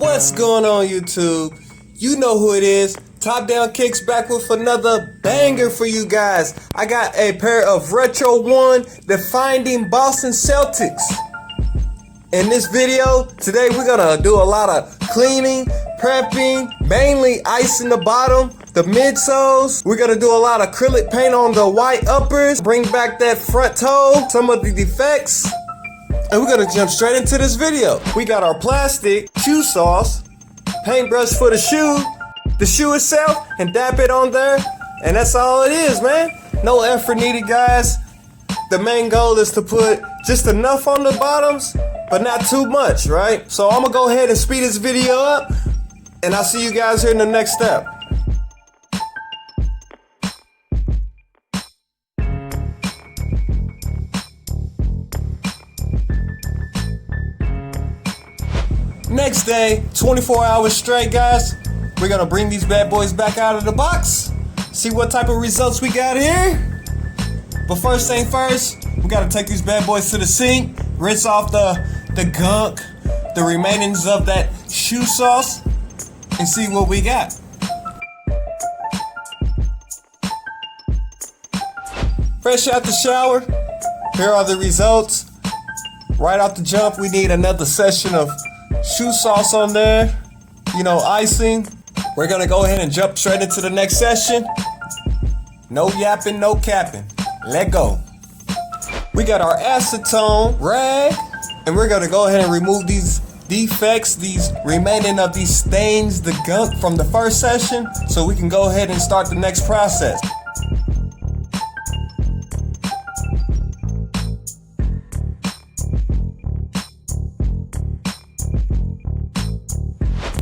What's going on, YouTube? You know who it is. TopDownKickz back with another banger for you guys. I got a pair of Retro 1 Defining Boston Celtics. In this video, today we're gonna do a lot of cleaning, prepping, mainly icing the bottom, the midsoles. We're gonna do a lot of acrylic paint on the white uppers, bring back that front toe, some of the defects. And we're gonna jump straight into this video. We got our plastic shoe sauce, paintbrush for the shoe itself, and dap it on there. And that's all it is, man. No effort needed, guys. The main goal is to put just enough on the bottoms, but not too much, right? So I'm gonna go ahead and speed this video up, and I'll see you guys here in the next step. Next day, 24 hours straight, guys. We're gonna bring these bad boys back out of the box, see what type of results we got here. But first thing first, we gotta take these bad boys to the sink, rinse off the gunk, the remainings of that shoe sauce, and see what we got. Fresh out the shower, here are the results. Right off the jump, we need another session of shoe sauce on there, icing. We're gonna go ahead and jump straight into the next session. No yapping, no capping. Let go. We got our acetone rag, and we're gonna go ahead and remove these defects, these remaining of these stains, the gunk from the first session, so we can go ahead and start the next process.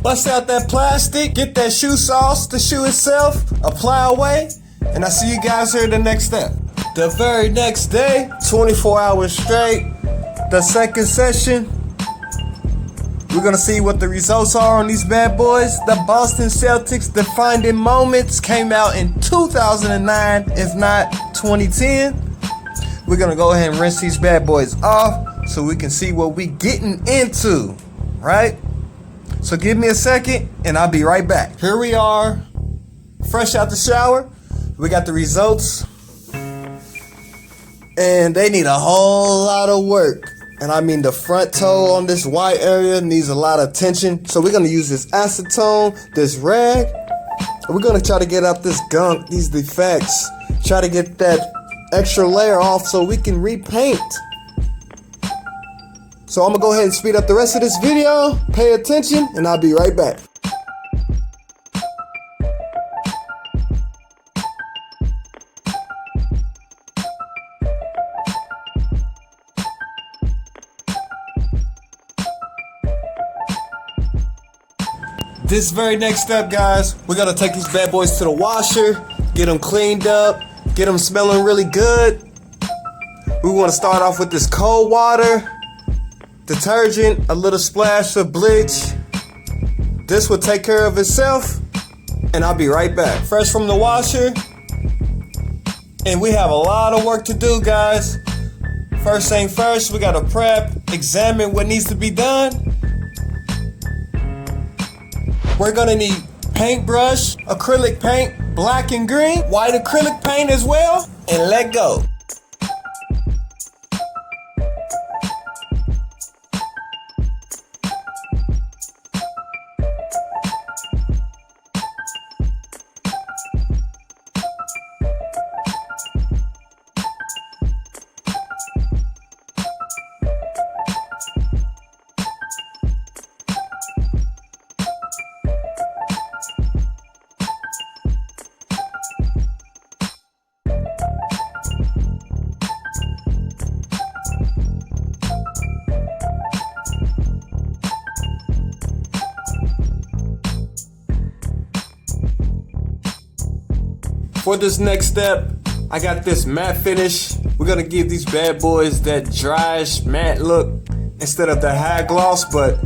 Bust out that plastic, get that shoe sauce, the shoe itself, apply away, and I'll see you guys here in the next step. The very next day, 24 hours straight, the second session, we're gonna see what the results are on these bad boys. The Boston Celtics Defining Moments came out in 2009, if not 2010. We're gonna go ahead and rinse these bad boys off so we can see what we getting into, right? So give me a second and I'll be right back. Here we are, fresh out the shower. We got the results. And they need a whole lot of work. And I mean the front toe on this white area needs a lot of attention. So we're gonna use this acetone, this rag. And we're gonna try to get out this gunk, these defects. Try to get that extra layer off so we can repaint. So I'm gonna go ahead and speed up the rest of this video. Pay attention, and I'll be right back. This very next step, guys, we're gonna take these bad boys to the washer, get them cleaned up, get them smelling really good. We wanna start off with this cold water, detergent, a little splash of bleach. This will take care of itself, and I'll be right back. Fresh from the washer, and we have a lot of work to do, guys. First thing first, we gotta prep, examine what needs to be done. We're gonna need paintbrush, acrylic paint, black and green, white acrylic paint as well, and let go. For this next step, I got this matte finish. We're gonna give these bad boys that dryish matte look instead of the high gloss, but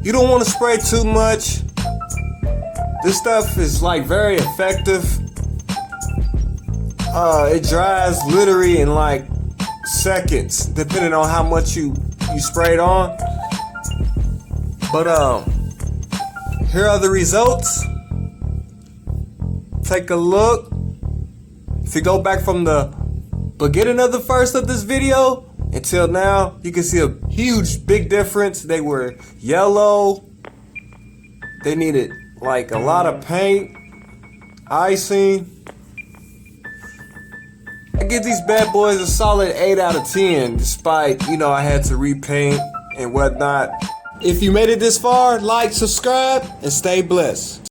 you don't want to spray too much. This stuff is like very effective. It dries literally in like seconds, depending on how much you sprayed on. But here are the results. Take a look. If you go back from the beginning of the first of this video until now, you can see a huge big difference. They were yellow. They needed like a lot of paint, icing. I give these bad boys a solid 8 out of 10, despite, I had to repaint and whatnot. If you made it this far, like, subscribe, and stay blessed.